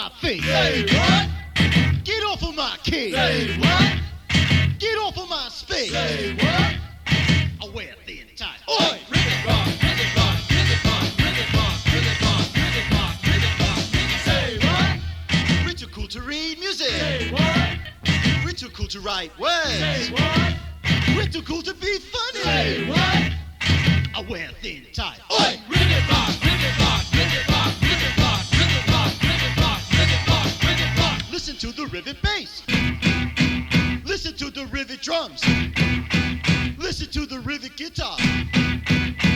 my face. Say what? Get off of my cage. Say what? Get off of my space. Say what? I wear thin tight. Oi! Rivet rock, rivet rock, rivet rock, rivet rock, rivet rock, rivet rock, rivet rock. Say what? We're too cool to read music. Say what? We're too cool to write words. Say what? We're too cool to be funny. Say what? I wear thin tight. Oi! Rivet rock, rivet rock, rivet rock, rivet rock, rivet rock, rivet rock, rivet rock, rivet rock. Listen to the rivet bass. Listen to the rivet drums. Listen to the rivet guitar.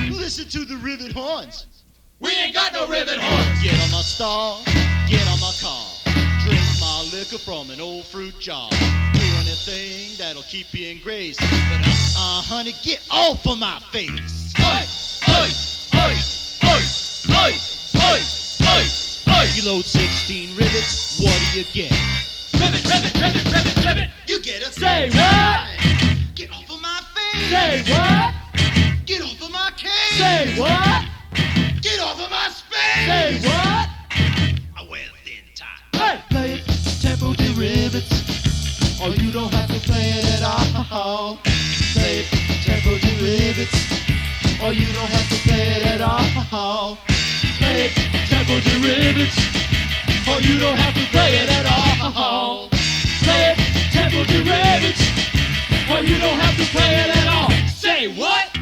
Listen to the rivet horns. We ain't got no rivet horns. Get on my star, get on my car. Drink my liquor from an old fruit jar. Do anything that'll keep you in grace. But honey, get off of my face. Oi! Oi! Oi! Oi! Oi! Oi! Oi! Oi! You load 16 rivets, what do you get? Rivet, rivet, rivet, rivet, rivet. You get a Say what? Get off of my face. Say what? Get off of my cage. Say what? Get off of my space. Say what? I wear thin tight. Hey! Play it, tempo derivatives, or you don't have to play it at all. Play it, tempo derivatives, or you don't have to play it at all. Play it, tempo derivatives, or you don't have to play it at all. Play it, tempo derivatives, or you don't have to play it at all. Say what?